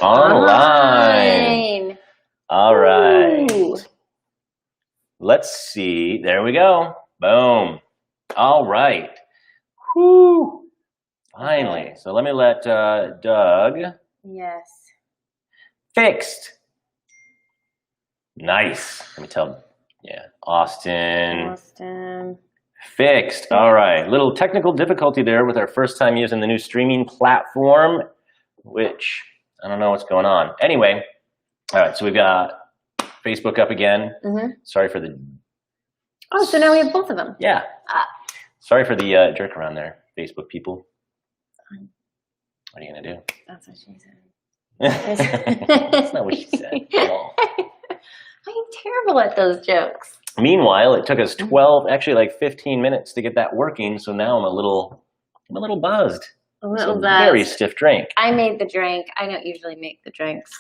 Online. All right. Ooh. Let's see. There we go. Boom. All right. Whoo. Finally. Okay. So let me let Doug. Yes. Fixed. Nice. Let me tell him. Yeah. Austin. Fixed. All right. Little technical difficulty there with our first time using the new streaming platform, which I don't know what's going on. Anyway. All right. So we've got Facebook up again. Sorry for the... Oh, so now we have both of them. Yeah. Sorry for the jerk around there, Facebook people. What are you going to do? That's what she said. That's not what she said at all. I'm terrible at those jokes. Meanwhile, it took us 12, actually like 15 minutes to get that working. So now I'm a little buzzed. A little buzzed. Very stiff drink. I made the drink. I don't usually make the drinks.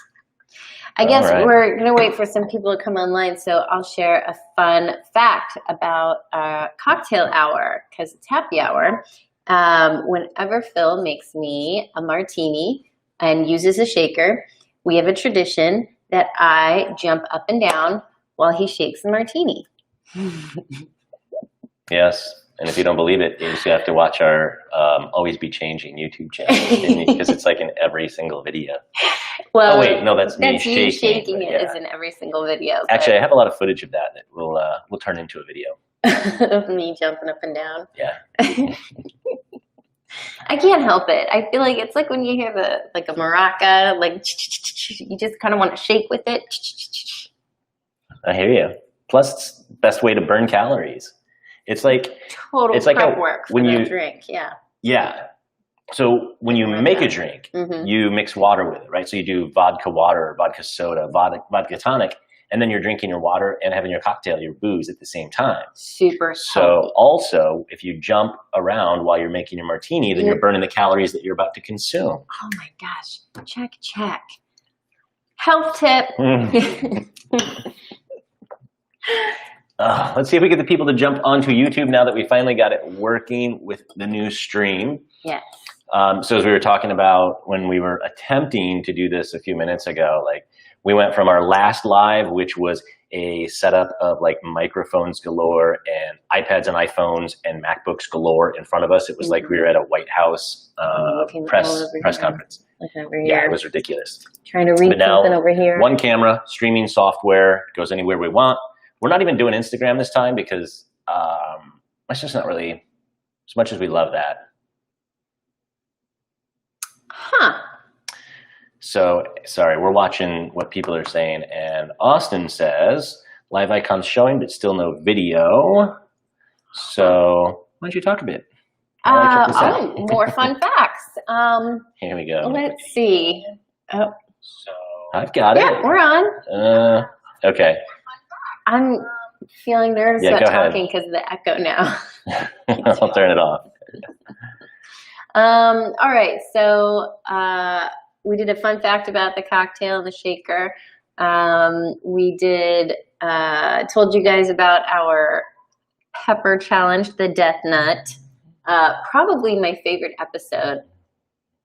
I guess we're going to wait for some people to come online, so I'll share a fun fact about cocktail hour, because it's happy hour. Whenever Phil makes me a martini and uses a shaker, we have a tradition that I jump up and down while he shakes the martini. Yes. And if you don't believe it, you just have to watch our Always Be Changing YouTube channel, because it's like in every single video. Well, oh wait, no, that's me you shaking it is in every single video. Actually, I have a lot of footage of that we'll turn into a video. Of me jumping up and down. Yeah. I can't help it. I feel like it's like when you hear a maraca, like you just kind of want to shake with it. I hear you. Plus, it's the best way to burn calories. It's like total prep work for the drink. Yeah. Yeah. So when you make a drink, you mix water with it, right? So you do vodka water, vodka soda, vodka tonic, and then you're drinking your water and having your cocktail, your booze at the same time. Super So healthy. also, if you jump around while you're making your martini, then you're burning the calories that you're about to consume. Oh my gosh. Check. Health tip. Let's see if we get the people to jump onto YouTube now that we finally got it working with the new stream. Yes. So as we were talking about when we were attempting to do this a few minutes ago, like we went from our last live, which was a setup of like microphones galore and iPads and iPhones and MacBooks galore in front of us. It was like we were at a White House press conference. Yeah, it was ridiculous. Trying to read something over here. One camera, streaming software, goes anywhere we want. We're not even doing Instagram this time because it's just not really as much as we love that. Huh. So, sorry, we're watching what people are saying, and Austin says, live icons showing, but still no video. So, why don't you talk a bit? More fun facts. Here we go. Let's see. Oh. So, I've got it. Yeah, we're on. Okay. I'm feeling nervous about talking because of the echo now. I'll turn it off. All right, so we did a fun fact about the cocktail and the shaker. We did told you guys about our pepper challenge, the death nut. Probably my favorite episode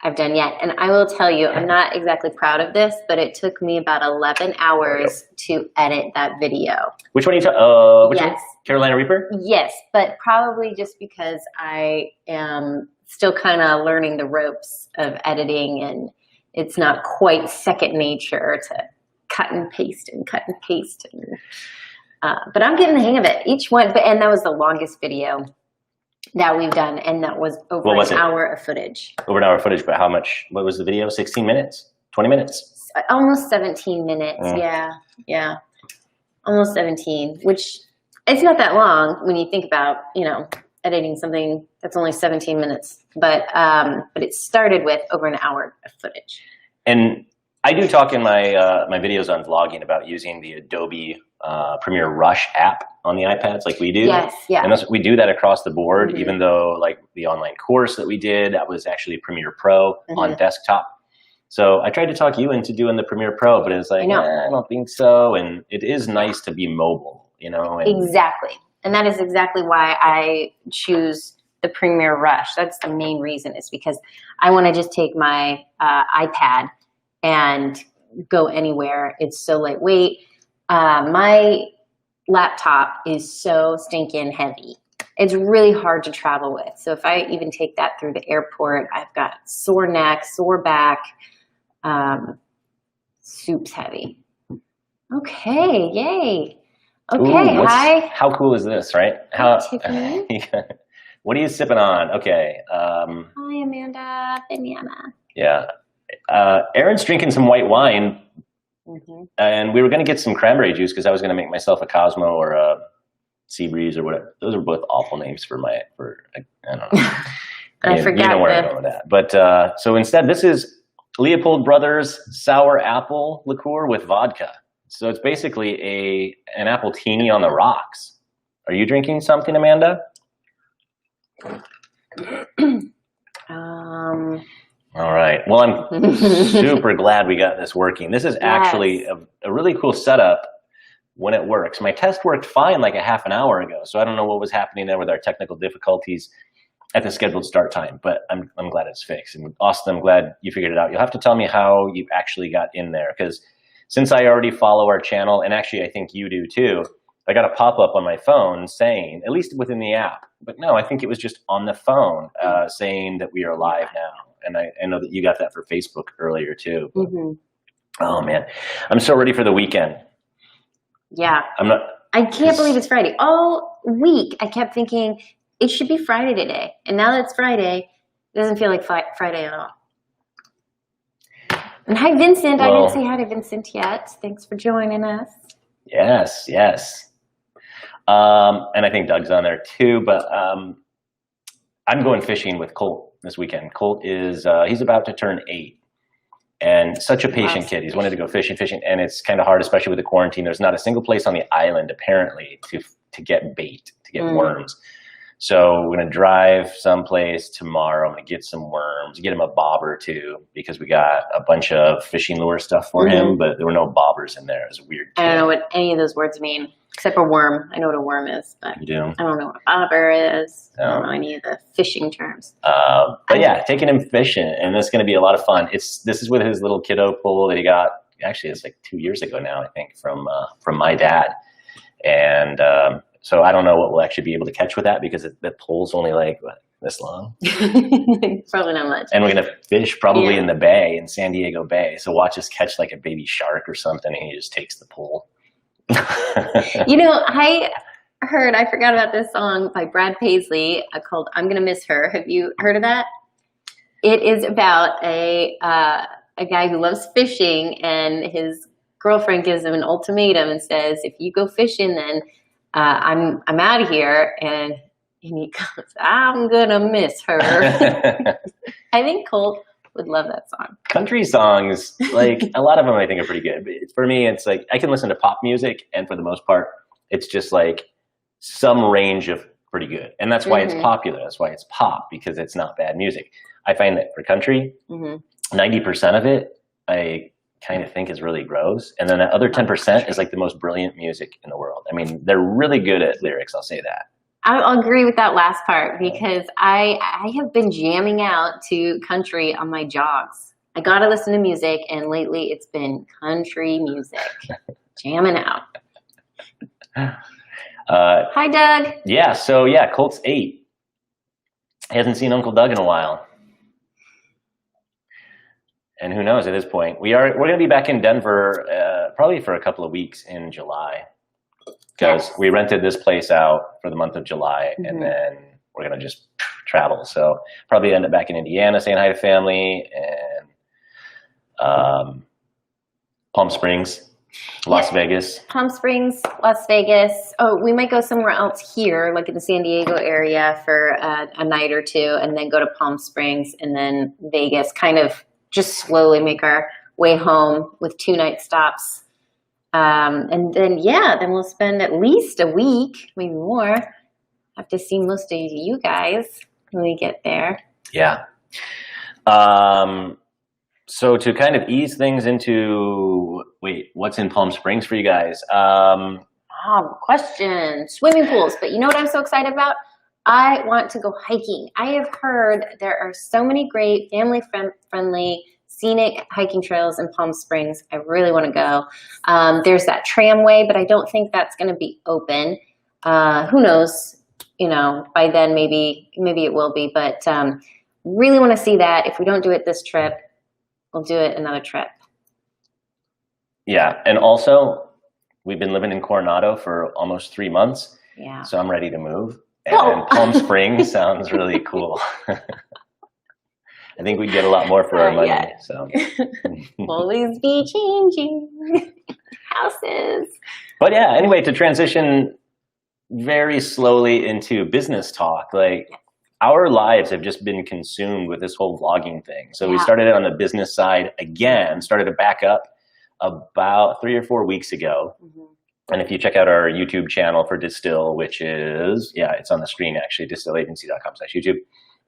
I've done yet. And I will tell you, I'm not exactly proud of this, but it took me about 11 hours to edit that video. Which one are you talking? Yes. Carolina Reaper? Yes, but probably just because I am still kind of learning the ropes of editing, and it's not quite second nature to cut and paste and cut and paste. But I'm getting the hang of it. Each one, and that was the longest video that we've done, and that was over an hour of footage. Over an hour of footage, but how much? What was the video? 16 minutes? 20 minutes? Almost 17 minutes. Yeah. Almost 17, which it's not that long when you think about, editing something that's only 17 minutes. But it started with over an hour of footage. And I do talk in my my videos on vlogging about using the Adobe Premiere Rush app on the iPads like we do. Yes, yeah. And we do that across the board, even though like the online course that we did, that was actually Premiere Pro on desktop. So I tried to talk you into doing the Premiere Pro, but it's like, I don't think so. And it is nice to be mobile. you know? And exactly. And that is exactly why I choose the Premier Rush. That's the main reason, is because I want to just take my iPad and go anywhere. It's so lightweight. My laptop is so stinking heavy. It's really hard to travel with. So if I even take that through the airport, I've got sore neck, sore back. Soup's heavy. Okay, yay. Okay, ooh, hi. how cool is this, right? Tiffany. What are you sipping on? Okay. Hi, Amanda. Banana. Yeah. Erin's drinking some white wine, and we were going to get some cranberry juice because I was going to make myself a Cosmo or a Sea Breeze or whatever. Those are both awful names for I don't know. I forgot. You know where I'm going with that. But so instead, this is Leopold Brothers sour apple liqueur with vodka. So it's basically an Appletini on the rocks. Are you drinking something, Amanda? All right. Well, I'm super glad we got this working. This is actually a really cool setup when it works. My test worked fine like a half an hour ago, so I don't know what was happening there with our technical difficulties at the scheduled start time, but I'm glad it's fixed. And Austin, I'm glad you figured it out. You'll have to tell me how you actually got in there, because since I already follow our channel, and actually I think you do too, I got a pop-up on my phone saying, at least within the app, but no, I think it was just on the phone saying that we are live now. And I know that you got that for Facebook earlier too. Oh man, I'm so ready for the weekend. Yeah. I can't believe it's Friday. All week I kept thinking it should be Friday today. And now that it's Friday, it doesn't feel like Friday at all. And hi, Vincent. I didn't say hi to Vincent yet. Thanks for joining us. Yes, yes. And I think Doug's on there too, but I'm going fishing with Colt this weekend. Colt is, he's about to turn 8. And such a patient kid. He's wanted to go fishing, and it's kind of hard, especially with the quarantine. There's not a single place on the island, apparently, to get bait, to get worms. So we're going to drive someplace tomorrow. I'm going to get some worms, get him a bobber too, because we got a bunch of fishing lure stuff for him, but there were no bobbers in there. It was a weird kid. I don't know what any of those words mean, except for worm. I know what a worm is, but you do? I don't know what a bobber is. I don't know any of the fishing terms. But yeah, taking him fishing, and it's going to be a lot of fun. This is with his little kiddo pole that he got. Actually, it's like 2 years ago now, I think, from my dad. And so I don't know what we'll actually be able to catch with that, because the pole's only like this long. Probably not much. And we're going to fish probably in the bay, in San Diego Bay. So watch us catch like a baby shark or something, and he just takes the pole. You know, I forgot about this song by Brad Paisley called I'm Gonna Miss Her. Have you heard of that? It is about a guy who loves fishing, and his girlfriend gives him an ultimatum and says, if you go fishing, then I'm out of here. And he goes, I'm gonna miss her. I think Colt would love that song. Country songs, like a lot of them I think are pretty good. But for me, it's like I can listen to pop music, and for the most part, it's just like some range of pretty good. And that's why it's popular. That's why it's pop, because it's not bad music. I find that for country, 90% of it I kind of think is really gross. And then the other 10% is like the most brilliant music in the world. I mean, they're really good at lyrics, I'll say that. I'll agree with that last part, because I have been jamming out to country on my jogs. I gotta listen to music, and lately it's been country music. Jamming out. Hi, Doug. Yeah, so yeah, Colt's 8. He hasn't seen Uncle Doug in a while. And who knows at this point. We're gonna be back in Denver probably for a couple of weeks in July. Because we rented this place out for the month of July, and then we're going to just travel. So probably end up back in Indiana saying hi to family, and Palm Springs, Las Vegas. Palm Springs, Las Vegas. Oh, we might go somewhere else here, like in the San Diego area for a night or two, and then go to Palm Springs and then Vegas, kind of just slowly make our way home with 2-night stops. And then, then we'll spend at least a week, maybe more. Have to see most of you guys when we get there. Yeah. So to kind of ease things into, what's in Palm Springs for you guys? Question. Swimming pools. But you know what I'm so excited about? I want to go hiking. I have heard there are so many great family-friendly scenic hiking trails in Palm Springs. I really want to go. There's that tramway, but I don't think that's going to be open. Who knows? You know, by then maybe it will be. But really want to see that. If we don't do it this trip, we'll do it another trip. Yeah, and also we've been living in Coronado for almost 3 months. Yeah. So I'm ready to move. And Palm Springs sounds really cool. I think we'd get a lot more for our money. Yeah. So always be changing houses. But yeah, anyway, to transition very slowly into business talk, like our lives have just been consumed with this whole vlogging thing. So we started it on the business side again, started to back up about 3 or 4 weeks ago. And if you check out our YouTube channel for Distill, which is, it's on the screen actually, distillagency.com/YouTube.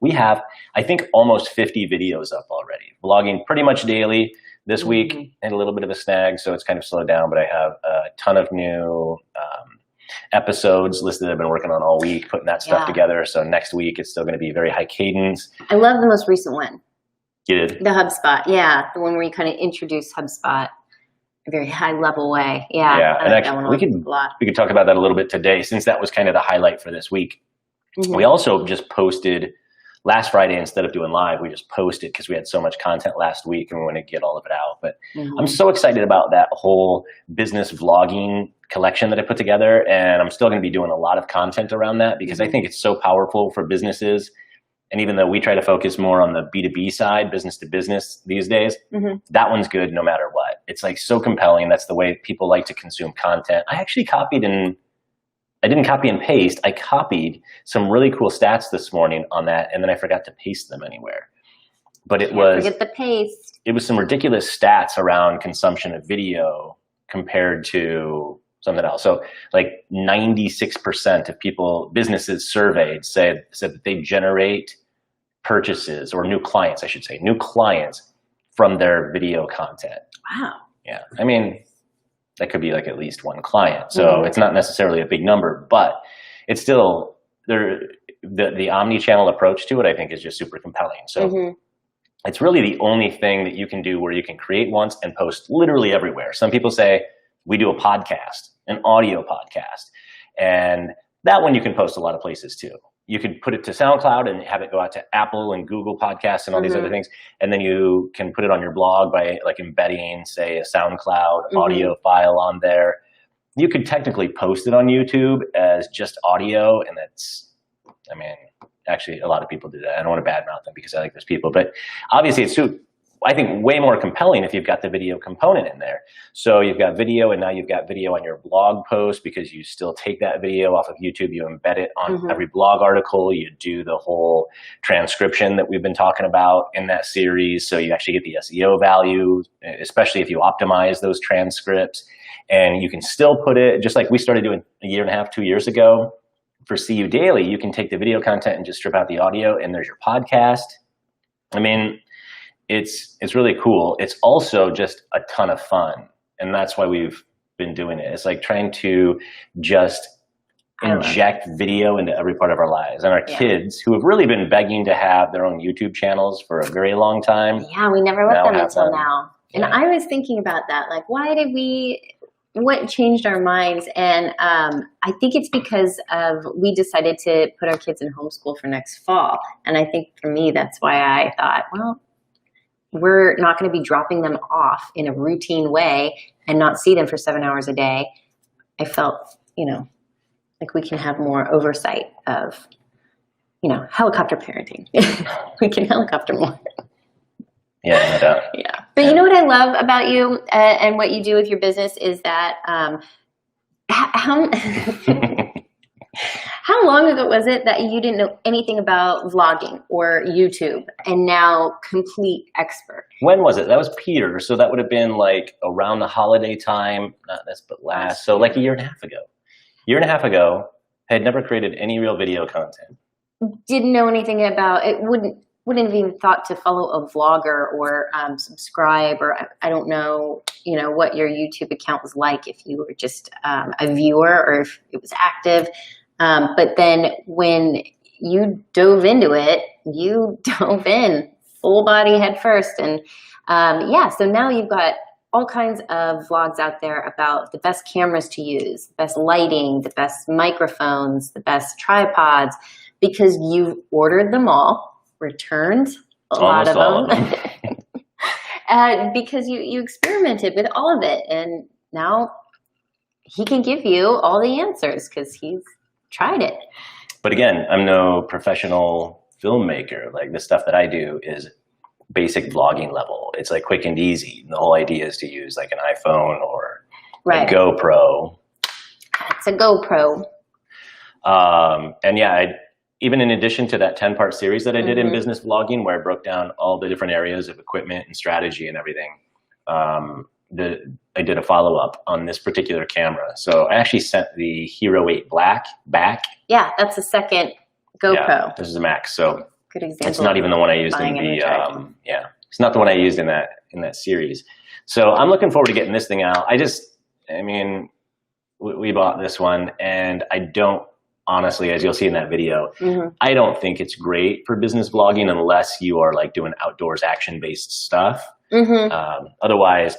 We have, I think, almost 50 videos up already. Vlogging pretty much daily. This week, and a little bit of a snag, so it's kind of slowed down, but I have a ton of new episodes listed that I've been working on all week, putting that stuff together. So next week, it's still going to be very high cadence. I love the most recent one. You did? The HubSpot, the one where you kind of introduce HubSpot. Very high level way. Yeah. And actually we could talk about that a little bit today, since that was kind of the highlight for this week. We also just posted last Friday, instead of doing live, we just posted because we had so much content last week and we want to get all of it out. But I'm so excited about that whole business vlogging collection that I put together. And I'm still going to be doing a lot of content around that because I think it's so powerful for businesses. And even though we try to focus more on the B2B side, business to business these days, that one's good no matter what. It's like so compelling. That's the way people like to consume content. I actually I didn't copy and paste. I copied some really cool stats this morning on that, and then I forgot to paste them anywhere. But forget the paste. It was some ridiculous stats around consumption of video compared to something else. So like 96% of businesses surveyed said that they generate purchases, or new clients, I should say, new clients from their video content. Wow. Yeah. I mean, that could be like at least one client. So it's not necessarily a big number, but it's still the omni-channel approach to it, I think, is just super compelling. So it's really the only thing that you can do where you can create once and post literally everywhere. Some people say, we do a podcast, an audio podcast, and that one you can post a lot of places too. You could put it to SoundCloud and have it go out to Apple and Google Podcasts and all these other things. And then you can put it on your blog by like embedding, say, a SoundCloud audio file on there. You could technically post it on YouTube as just audio, and that's, I mean, actually a lot of people do that. I don't want to badmouth them because I like those people, but obviously it's I think way more compelling if you've got the video component in there. So you've got video, and now you've got video on your blog post because you still take that video off of YouTube, you embed it on every blog article, you do the whole transcription that we've been talking about in that series. So you actually get the SEO value, especially if you optimize those transcripts. And you can still put it, just like we started doing a year and a half, 2 years ago for CU Daily, you can take the video content and just strip out the audio, and there's your podcast. I mean, it's really cool. It's also just a ton of fun. And that's why we've been doing it. It's like trying to just inject video into every part of our lives. And our kids, who have really been begging to have their own YouTube channels for a very long time. Yeah, we never let them until now. And I was thinking about that. Like, what changed our minds? And I think it's because we decided to put our kids in homeschool for next fall. And I think for me, that's why I thought, well, we're not going to be dropping them off in a routine way and not see them for 7 hours a day. I felt, like we can have more oversight of, helicopter parenting. We can helicopter more. Yeah, no doubt. Yeah. But you know what I love about you and what you do with your business is that how long ago was it that you didn't know anything about vlogging or YouTube, and now complete expert? When was it? That was Peter. So that would have been like around the holiday time, not this, but last. So like a year and a half ago. I had never created any real video content. Didn't know anything about it. wouldn't have even thought to follow a vlogger or subscribe, or I don't know, what your YouTube account was like, if you were just a viewer or if it was active. But then when you dove into it, you dove in full body head first. And so now you've got all kinds of vlogs out there about the best cameras to use, the best lighting, the best microphones, the best tripods, because you've ordered them all, returned Almost lot of them, because you experimented with all of it. And now he can give you all the answers because he's tried it. But again, I'm no professional filmmaker. Like, the stuff that I do is basic vlogging level. It's like quick and easy. The whole idea is to use like an iPhone or a GoPro. It's a GoPro. And even in addition to that 10-part series that I did in business vlogging, where I broke down all the different areas of equipment and strategy and everything, I did a follow-up on this particular camera. So I actually sent the Hero 8 Black back. Yeah, that's the second GoPro. Yeah, this is a Max. So good example. It's not even the one I used in the it's not the one I used in that series. So I'm looking forward to getting this thing out. We bought this one, and I don't, honestly, as you'll see in that video, I don't think it's great for business vlogging unless you are like doing outdoors action-based stuff. Otherwise,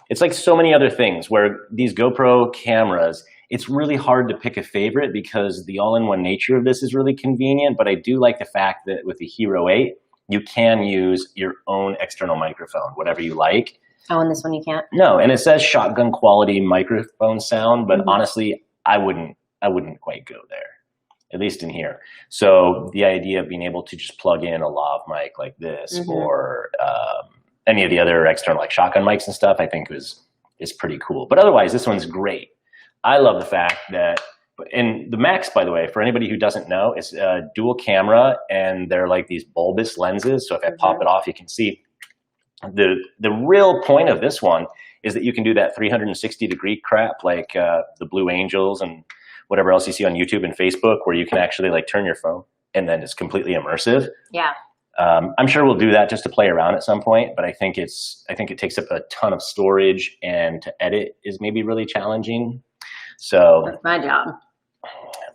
it's like so many other things where these GoPro cameras, it's really hard to pick a favorite because the all-in-one nature of this is really convenient. But I do like the fact that with the Hero 8, you can use your own external microphone, whatever you like. Oh, and this one you can't? No, and it says shotgun quality microphone sound, but honestly, I wouldn't quite go there, at least in here. So the idea of being able to just plug in a lav mic like this or any of the other external like shotgun mics and stuff, I think is pretty cool. But otherwise, this one's great. I love the fact that, and the Max, by the way, for anybody who doesn't know, it's a dual camera, and they're like these bulbous lenses. So if I pop it off, you can see the real point of this one is that you can do that 360-degree crap like the Blue Angels and whatever else you see on YouTube and Facebook, where you can actually like turn your phone and then it's completely immersive. Yeah. I'm sure we'll do that just to play around at some point, but I think it takes up a ton of storage, and to edit is maybe really challenging. So that's my job.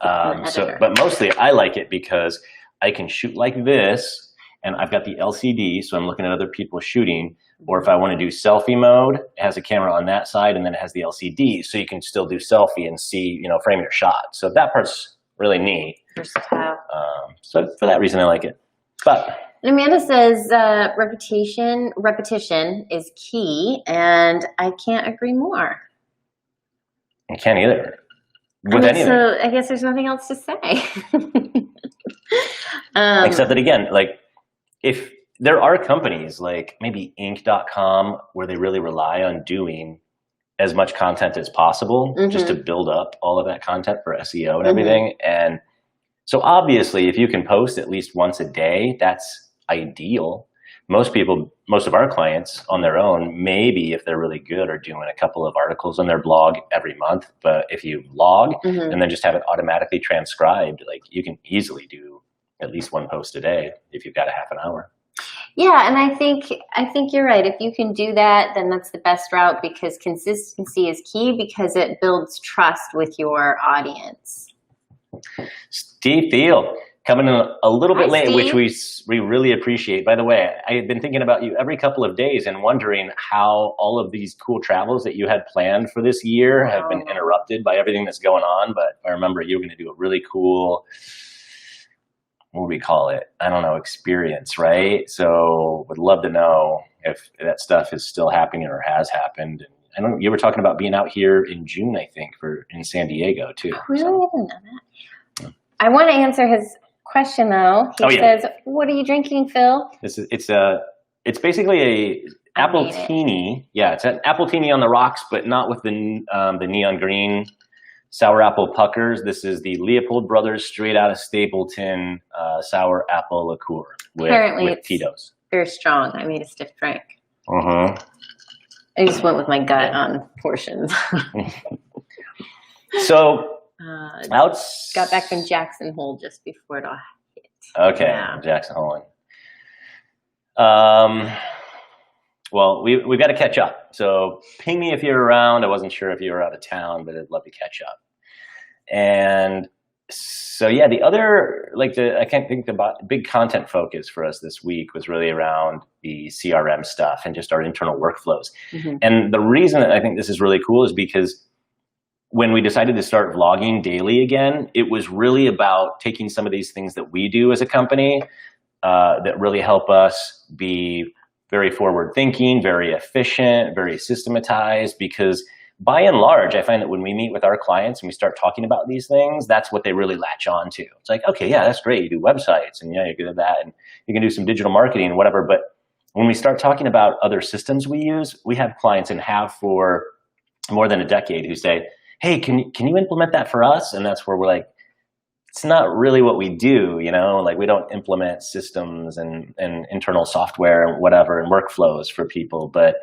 But mostly I like it because I can shoot like this, and I've got the LCD, so I'm looking at other people shooting. Or if I want to do selfie mode, it has a camera on that side, and then it has the LCD, so you can still do selfie and see, frame your shot. So that part's really neat. Versatile. So for that reason, I like it. But Amanda says repetition is key, and I can't agree more. I can't either. With anything. So I guess there's nothing else to say. Except that, again, like, if there are companies like maybe Inc.com where they really rely on doing as much content as possible just to build up all of that content for SEO and everything. And so obviously, if you can post at least once a day, that's ideal. Most of our clients on their own, maybe if they're really good, are doing a couple of articles on their blog every month. But if you log and then just have it automatically transcribed, like, you can easily do at least one post a day if you've got a half an hour. Yeah, and I think you're right. If you can do that, then that's the best route, because consistency is key, because it builds trust with your audience. Steve Thiel, coming in a little bit late, Steve. which we really appreciate. By the way, I had been thinking about you every couple of days and wondering how all of these cool travels that you had planned for this year have been interrupted by everything that's going on. But I remember you were going to do a really cool, what do we call it? I don't know, experience, right? So would love to know if that stuff is still happening or has happened. And I don't know, you were talking about being out here in June, I think, in San Diego too. I really didn't know that. I want to answer his question though. He says, "What are you drinking, Phil?" It's basically a Appletini. Yeah, it's an Appletini on the rocks, but not with the neon green sour apple puckers. This is the Leopold Brothers straight out of Stapleton sour apple liqueur with Tito's. Very strong. I made a stiff drink. I just went with my gut on portions. So got back from Jackson Hole just before it all hit. Okay, yeah. Jackson Hole. Well, we've got to catch up. So ping me if you're around. I wasn't sure if you were out of town, but I'd love to catch up. And so, yeah, the other, I can't think the big content focus for us this week was really around the CRM stuff and just our internal workflows. Mm-hmm. And the reason that I think this is really cool is because when we decided to start vlogging daily again, it was really about taking some of these things that we do as a company that really help us be very forward thinking, very efficient, very systematized, because by and large, I find that when we meet with our clients and we start talking about these things, that's what they really latch on to. It's like, okay, yeah, that's great. You do websites and yeah, you're good at that. And you can do some digital marketing and whatever. But when we start talking about other systems we use, we have clients and have for more than a decade who say, hey, can you implement that for us? And that's where we're like, it's not really what we do, you know, like we don't implement systems and internal software and whatever and workflows for people, but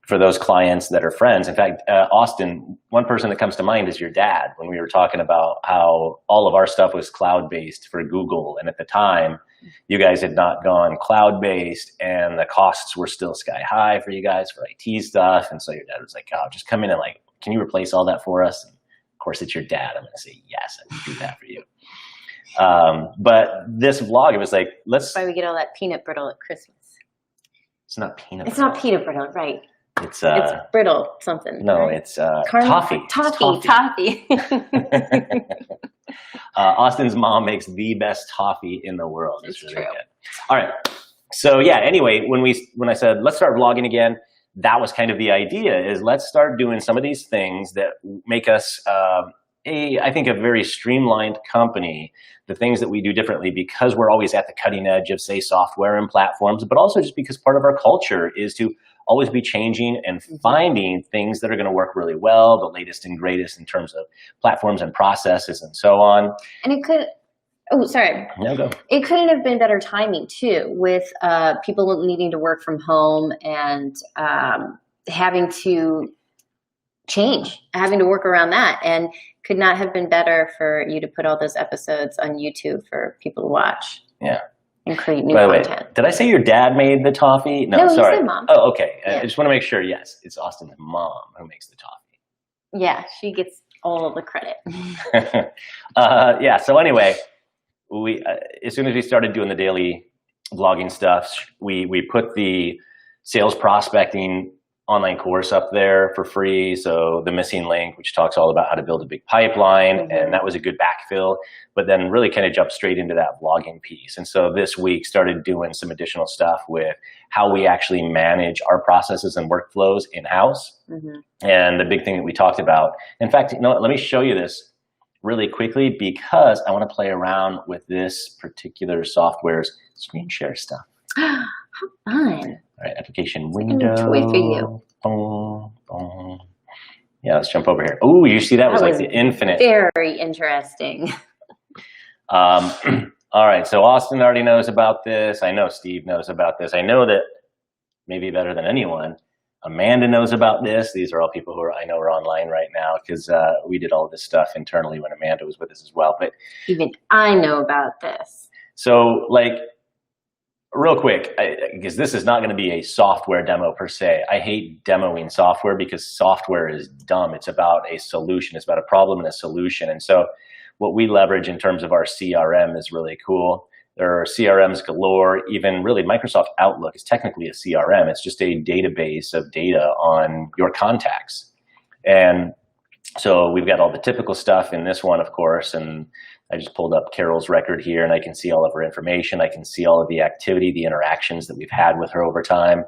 for those clients that are friends. In fact, Austin, one person that comes to mind is your dad, when we were talking about how all of our stuff was cloud-based for Google. And at the time, you guys had not gone cloud-based and the costs were still sky high for you guys for IT stuff. And so your dad was like, oh, just come in and like, can you replace all that for us? And of course, it's your dad. I'm going to say, yes, I can do that for you. But this vlog, it was like, that's why we get all that peanut brittle at Christmas. It's not peanut brittle. It's not peanut brittle, right. It's brittle something. No, right? it's toffee. Toffee. Austin's mom makes the best toffee in the world. It's really true. Good. All right. So yeah, anyway, when I said, let's start vlogging again, that was kind of the idea, is let's start doing some of these things that make us, I think, a very streamlined company, the things that we do differently because we're always at the cutting edge of, say, software and platforms, but also just because part of our culture is to always be changing and finding things that are going to work really well, the latest and greatest in terms of platforms and processes and so on. And it could, oh, sorry. No, go. It couldn't have been better timing too, with people needing to work from home and having to change, having to work around that, and could not have been better for you to put all those episodes on YouTube for people to watch. Yeah. And create new content. Wait, did I say your dad made the toffee? No, sorry. You said mom. Oh, okay. Yeah. I just want to make sure. Yes, it's Austin's mom who makes the toffee. Yeah, she gets all of the credit. Yeah. So anyway, we as soon as we started doing the daily vlogging stuff, we put the sales prospecting online course up there for free. So the missing link, which talks all about how to build a big pipeline, and that was a good backfill, but then really kind of jumped straight into that vlogging piece. And so this week started doing some additional stuff with how we actually manage our processes and workflows in-house. And the big thing that we talked about, in fact, you know what, let me show you this really quickly because I want to play around with this particular software's screen share stuff. How fun. All right, application window. Toy for you. Boom, boom. Yeah, let's jump over here. Oh, you see that was like the infinite. Very interesting. All right, so Austin already knows about this. I know Steve knows about this. I know that maybe better than anyone, Amanda knows about this. These are all people who I know are online right now because we did all this stuff internally when Amanda was with us as well. But even I know about this. So like, real quick, because this is not going to be a software demo per se. I hate demoing software because software is dumb. It's about a solution. It's about a problem and a solution. And so what we leverage in terms of our CRM is really cool. There are CRMs galore. Even really Microsoft Outlook is technically a CRM. It's just a database of data on your contacts. And so we've got all the typical stuff in this one, of course, and I just pulled up Carol's record here and I can see all of her information. I can see all of the activity, the interactions that we've had with her over time.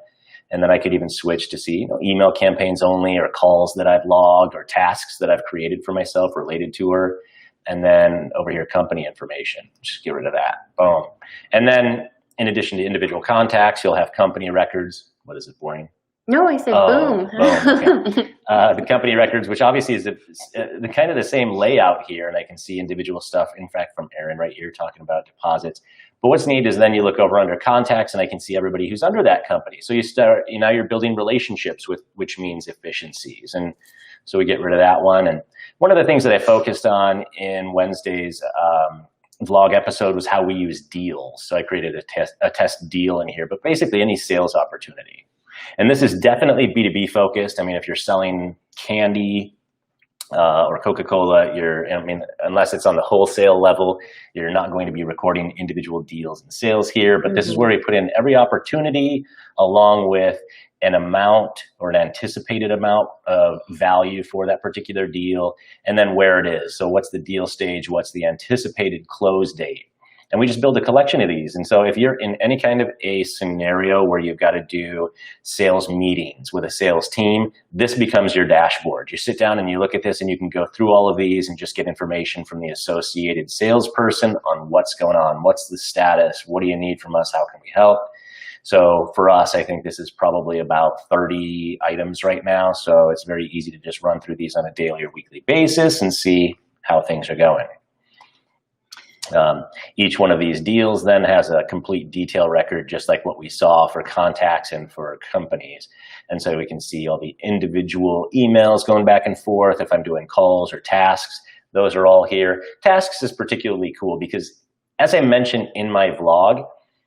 And then I could even switch to see, email campaigns only, or calls that I've logged, or tasks that I've created for myself related to her. And then over here, company information, just get rid of that, boom. And then in addition to individual contacts, you'll have company records. What is it, boring? No, I said boom. Boom, okay. The company records, which obviously is the kind of the same layout here, and I can see individual stuff, in fact, from Erin right here talking about deposits. But what's neat is then you look over under contacts, and I can see everybody who's under that company. So you start, now you're building relationships, which means efficiencies. And so we get rid of that one. And one of the things that I focused on in Wednesday's vlog episode was how we use deals. So I created a test deal in here, but basically any sales opportunity. And this is definitely B2B focused. I mean, if you're selling candy or Coca-Cola, unless it's on the wholesale level, you're not going to be recording individual deals and sales here. But this is where we put in every opportunity along with an amount or an anticipated amount of value for that particular deal, and then where it is. So what's the deal stage? What's the anticipated close date? And we just build a collection of these. And so if you're in any kind of a scenario where you've got to do sales meetings with a sales team, this becomes your dashboard. You sit down and you look at this and you can go through all of these and just get information from the associated salesperson on what's going on, what's the status, what do you need from us, how can we help? So for us, I think this is probably about 30 items right now. So it's very easy to just run through these on a daily or weekly basis and see how things are going. Each one of these deals then has a complete detail record, just like what we saw for contacts and for companies. And so we can see all the individual emails going back and forth. If I'm doing calls or tasks, those are all here. Tasks is particularly cool because, as I mentioned in my vlog,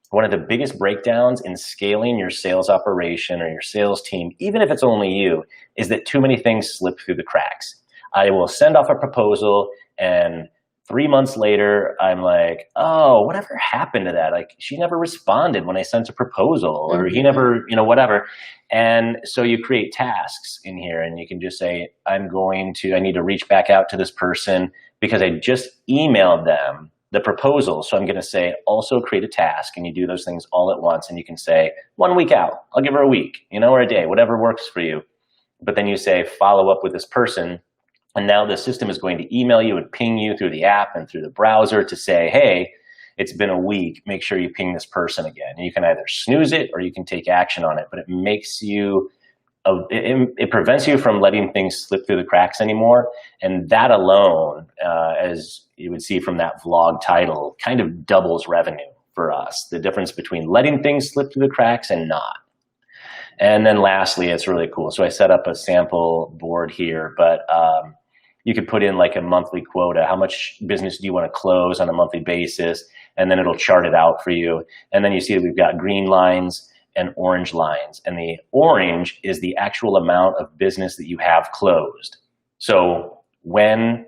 one of the biggest breakdowns in scaling your sales operation or your sales team, even if it's only you, is that too many things slip through the cracks. I will send off a proposal and 3 months later, I'm like, oh, whatever happened to that? Like, she never responded when I sent a proposal, or he never, whatever. And so you create tasks in here, and you can just say, I need to reach back out to this person because I just emailed them the proposal. So I'm going to say, also create a task, and you do those things all at once. And you can say 1 week out, I'll give her a week, or a day, whatever works for you. But then you say, follow up with this person. And now the system is going to email you and ping you through the app and through the browser to say, hey, it's been a week. Make sure you ping this person again. And you can either snooze it or you can take action on it. But it makes you, it prevents you from letting things slip through the cracks anymore. And that alone, as you would see from that vlog title, kind of doubles revenue for us. The difference between letting things slip through the cracks and not. And then lastly, it's really cool. So I set up a sample board here, but you could put in like a monthly quota. How much business do you want to close on a monthly basis? And then it'll chart it out for you. And then you see that we've got green lines and orange lines. And the orange is the actual amount of business that you have closed. So when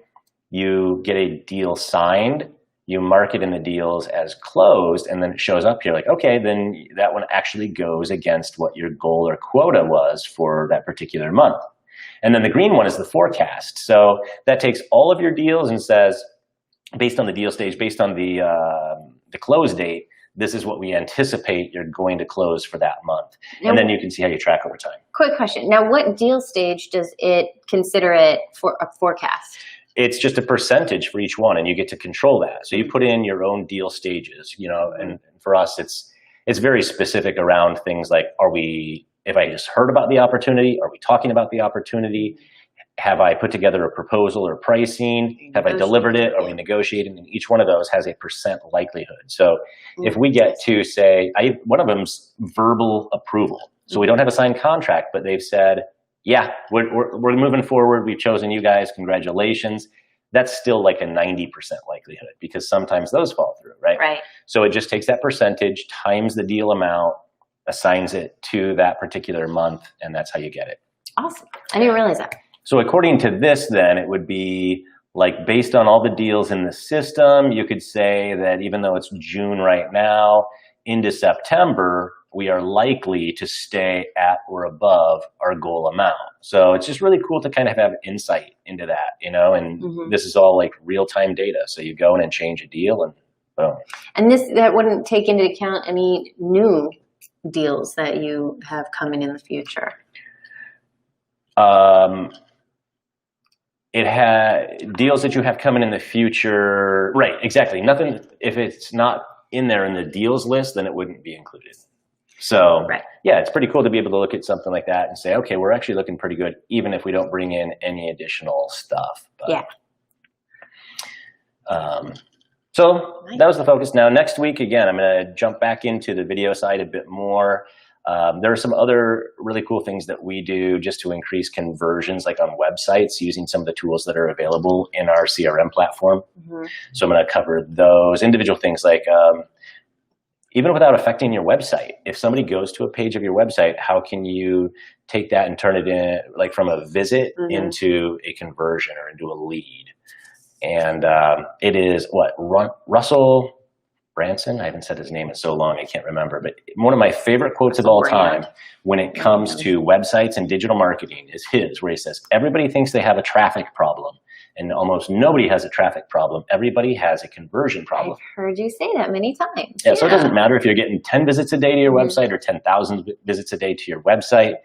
you get a deal signed, you mark it in the deals as closed, and then it shows up here like, okay, then that one actually goes against what your goal or quota was for that particular month. And then the green one is the forecast. So that takes all of your deals and says, based on the deal stage, based on the close date, this is what we anticipate you're going to close for that month. Now, and then you can see how you track over time. Quick question. Now, what deal stage does it consider it for a forecast? It's just a percentage for each one, and you get to control that. So you put in your own deal stages, and for us, it's very specific around things like, if I just heard about the opportunity, are we talking about the opportunity? Have I put together a proposal or pricing? Have I delivered it? Are we negotiating? And each one of those has a % likelihood. So if we get to say, one of them's verbal approval. So we don't have a signed contract, but they've said, yeah, we're moving forward. We've chosen you guys. Congratulations. That's still like a 90% likelihood because sometimes those fall through, right? Right. So it just takes that percentage times the deal amount, assigns it to that particular month, and that's how you get it. Awesome. I didn't realize that. So according to this, then, it would be like based on all the deals in the system, you could say that even though it's June right now, into September, we are likely to stay at or above our goal amount. So it's just really cool to kind of have insight into that, and this is all like real-time data. So you go in and change a deal and boom. And that wouldn't take into account any new deals that you have coming in the future? It had deals that you have coming in the future. Right, exactly. Nothing, if it's not in there in the deals list, then it wouldn't be included. So yeah, it's pretty cool to be able to look at something like that and say, okay, we're actually looking pretty good, even if we don't bring in any additional stuff. But, yeah. So that was the focus. Now, next week, again, I'm going to jump back into the video side a bit more. There are some other really cool things that we do just to increase conversions, like on websites, using some of the tools that are available in our CRM platform. So I'm going to cover those individual things, like even without affecting your website. If somebody goes to a page of your website, how can you take that and turn it in, like from a visit into a conversion or into a lead? And it is what, Russell Branson, I haven't said his name in so long I can't remember, but one of my favorite quotes of all time when it comes to websites and digital marketing is his, where he says, everybody thinks they have a traffic problem, and almost nobody has a traffic problem. Everybody has a conversion problem. I've heard you say that many times. Yeah, so it doesn't matter if you're getting 10 visits a day to your website or 10,000 visits a day to your website.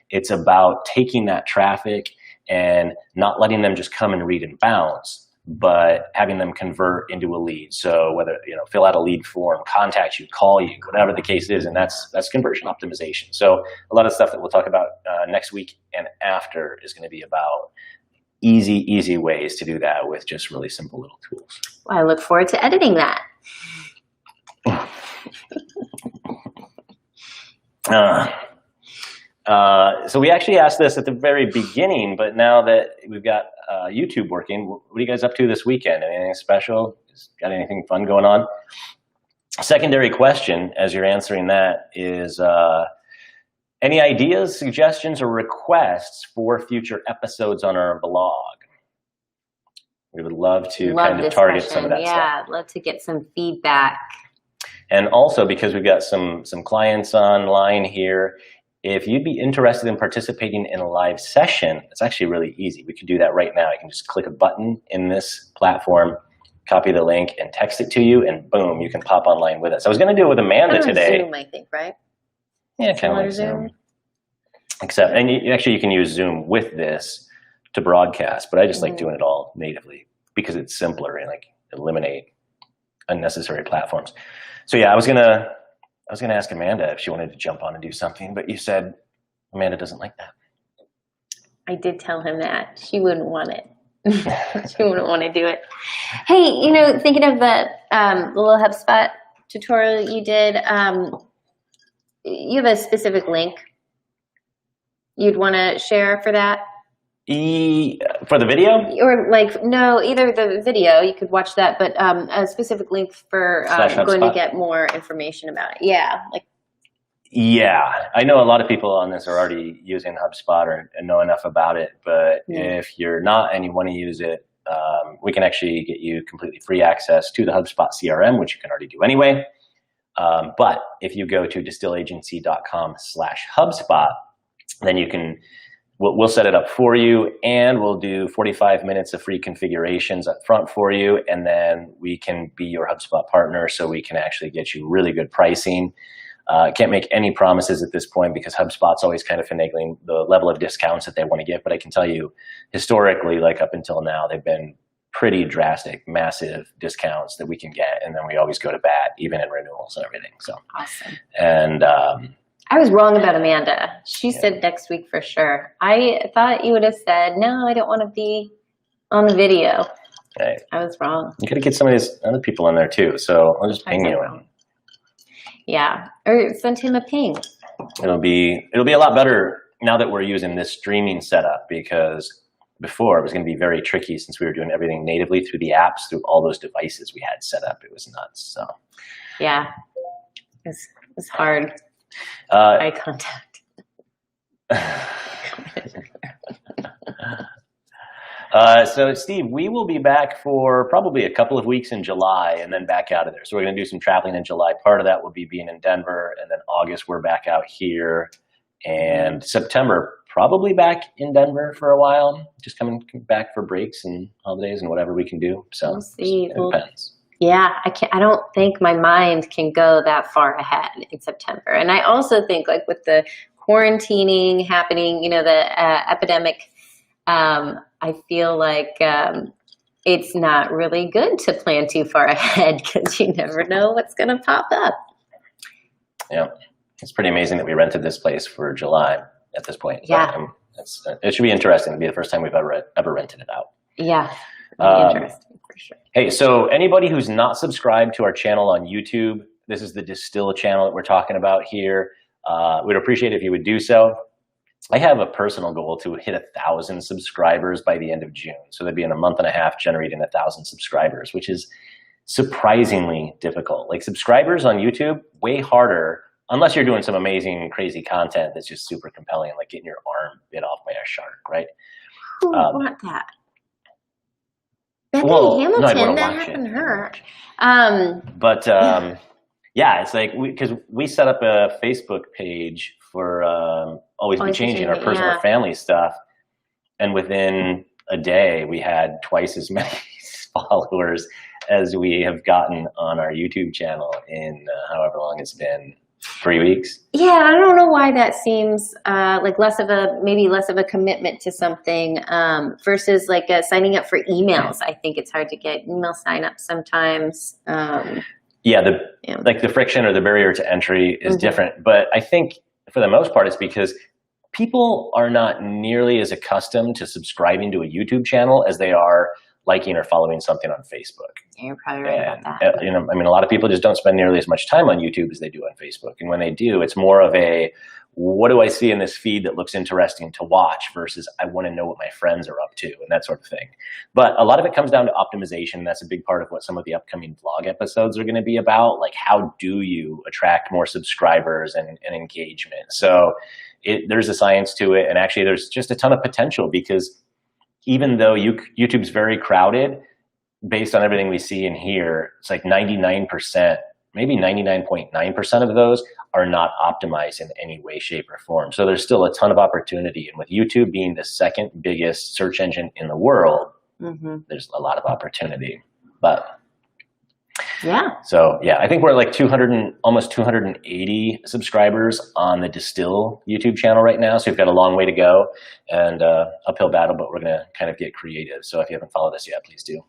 It's about taking that traffic and not letting them just come and read and bounce, but having them convert into a lead. So whether, fill out a lead form, contact you, call you, whatever the case is, and that's conversion optimization. So a lot of stuff that we'll talk about next week and after is going to be about easy ways to do that with just really simple little tools. Well, I look forward to editing that. So we actually asked this at the very beginning, but now that we've got YouTube working, what are you guys up to this weekend? Anything special? Got anything fun going on? Secondary question, as you're answering that, is any ideas, suggestions, or requests for future episodes on our blog? We would love to target some of that stuff. Yeah, I'd love to get some feedback. And also, because we've got some clients online here, if you'd be interested in participating in a live session, it's actually really easy. We can do that right now. You can just click a button in this platform, copy the link, and text it to you, and boom, you can pop online with us. I was going to do it with Amanda today. Zoom, I think, right? Yeah, kind of like Zoom. Except, and you can use Zoom with this to broadcast, but I just like doing it all natively because it's simpler and like eliminate unnecessary platforms. So yeah, I was gonna ask Amanda if she wanted to jump on and do something, but you said Amanda doesn't like that. I did tell him that. She wouldn't want it. She wouldn't want to do it. Hey, thinking of the little HubSpot tutorial you did, you have a specific link you'd want to share for that? For the video? Or no, either the video, you could watch that, but a specific link for going to get more information about it. Yeah. Yeah, I know a lot of people on this are already using HubSpot and know enough about it, but if you're not and you want to use it, we can actually get you completely free access to the HubSpot CRM, which you can already do anyway. But if you go to distillagency.com/HubSpot, then you can, we'll set it up for you, and we'll do 45 minutes of free configurations up front for you, and then we can be your HubSpot partner, so we can actually get you really good pricing. Can't make any promises at this point because HubSpot's always kind of finagling the level of discounts that they want to give, but I can tell you historically, up until now, they've been pretty drastic, massive discounts that we can get, and then we always go to bat, even in renewals and everything. So awesome. And I was wrong about Amanda. She said next week for sure. I thought you would have said, no, I don't want to be on the video. Right. I was wrong. You got to get some of these other people in there too. So I'll just ping you in. Yeah, or send him a ping. It'll be a lot better now that we're using this streaming setup, because before it was going to be very tricky since we were doing everything natively through the apps, through all those devices we had set up. It was nuts. So yeah, it was hard. Eye contact. So Steve, we will be back for probably a couple of weeks in July and then back out of there. So we're going to do some traveling in July. Part of that will be being in Denver, and then August we're back out here, and September probably back in Denver for a while, just coming back for breaks and holidays and whatever we can do. So we'll see. It depends. Yeah, I don't think my mind can go that far ahead in September. And I also think with the quarantining happening, the epidemic, I feel like it's not really good to plan too far ahead because you never know what's going to pop up. Yeah, it's pretty amazing that we rented this place for July at this point. Yeah. It should be interesting. It'll be the first time we've ever rented it out. Yeah, interesting. For sure. Hey, so anybody who's not subscribed to our channel on YouTube, this is the Distill channel that we're talking about here. We'd appreciate it if you would do so. I have a personal goal to hit 1,000 subscribers by the end of June. So that'd be in a month and a half generating 1,000 subscribers, which is surprisingly difficult. Like subscribers on YouTube, way harder, unless you're doing some amazing, crazy content that's just super compelling, like getting your arm bit off by a shark, right? Who would want that? Bethany Hamilton, that happened to her. Yeah, it's like, because we set up a Facebook page for Always Be Changing, our personal family stuff. And within a day, we had twice as many followers as we have gotten on our YouTube channel in however long it's been, 3 weeks. Yeah, I don't know why that seems like maybe less of a commitment to something versus like signing up for emails. I think it's hard to get email signups sometimes. Yeah, like the friction or the barrier to entry is different. But I think for the most part, it's because people are not nearly as accustomed to subscribing to a YouTube channel as they are liking or following something on Facebook. Yeah, you're probably right about that. You know, I mean, a lot of people just don't spend nearly as much time on YouTube as they do on Facebook. And when they do, it's more of a, what do I see in this feed that looks interesting to watch versus I want to know what my friends are up to and that sort of thing. But a lot of it comes down to optimization. That's a big part of what some of the upcoming vlog episodes are going to be about. Like, how do you attract more subscribers and engagement? So there's a science to it. And actually, there's just a ton of potential because even though YouTube's very crowded, based on everything we see and hear, it's like 99%, maybe 99.9% of those are not optimized in any way, shape, or form. So there's still a ton of opportunity. And with YouTube being the second biggest search engine in the world, there's a lot of opportunity. But yeah. So yeah, I think we're like almost 280 subscribers on the Distill YouTube channel right now. So we've got a long way to go and uphill battle, but we're going to kind of get creative. So if you haven't followed us yet, please do.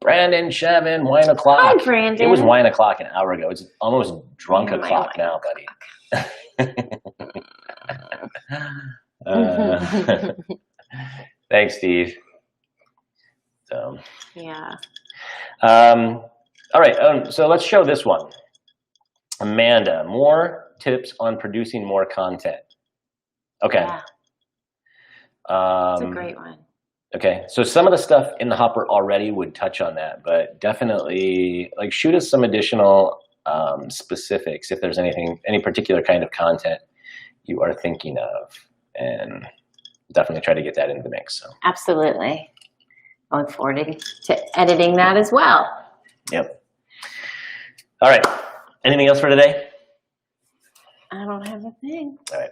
Brandon, Chevin, wine o'clock. Hi, Brandon. It was wine o'clock an hour ago. It's almost drunk o'clock now, buddy. Thanks, Steve. So yeah. All right. So let's show this one. Amanda, more tips on producing more content. Okay. Yeah. It's a great one. Okay, so some of the stuff in the hopper already would touch on that, but definitely like shoot us some additional specifics if there's any particular kind of content you are thinking of, and definitely try to get that into the mix. So. Absolutely. I look forward to editing that as well. Yep. All right. Anything else for today? I don't have a thing. All right.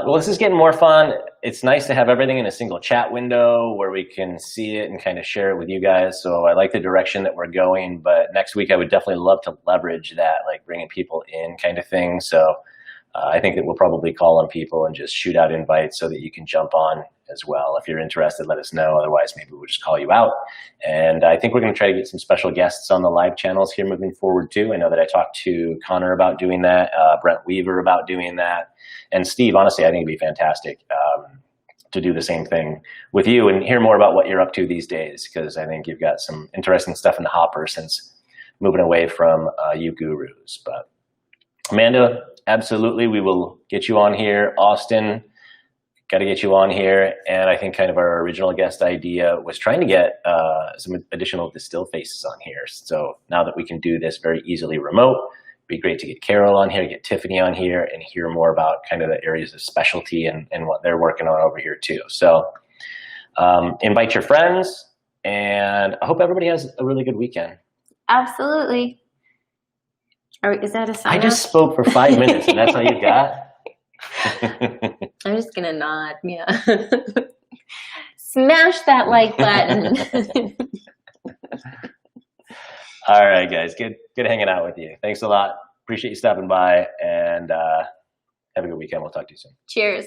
Well, this is getting more fun. It's nice to have everything in a single chat window where we can see it and kind of share it with you guys. So I like the direction that we're going, but next week I would definitely love to leverage that, like bringing people in kind of thing. So I think that we'll probably call on people and just shoot out invites so that you can jump on as well. If you're interested, let us know. Otherwise, maybe we'll just call you out. And I think we're going to try to get some special guests on the live channels here moving forward too. I know that I talked to Connor about doing that, Brent Weaver about doing that. And Steve, honestly, I think it'd be fantastic to do the same thing with you and hear more about what you're up to these days, because I think you've got some interesting stuff in the hopper since moving away from you gurus. But Amanda, absolutely, we will get you on here. Austin, got to get you on here. And I think kind of our original guest idea was trying to get some additional Distill faces on here. So now that we can do this very easily remote, it'd be great to get Carol on here, get Tiffany on here, and hear more about kind of the areas of specialty and what they're working on over here too. So invite your friends, and I hope everybody has a really good weekend. Absolutely. Is that a sign? I just spoke for 5 minutes, and that's all you got? I'm just going to nod, yeah. Smash that like button. All right, guys. Good hanging out with you. Thanks a lot. Appreciate you stopping by, and have a good weekend. We'll talk to you soon. Cheers.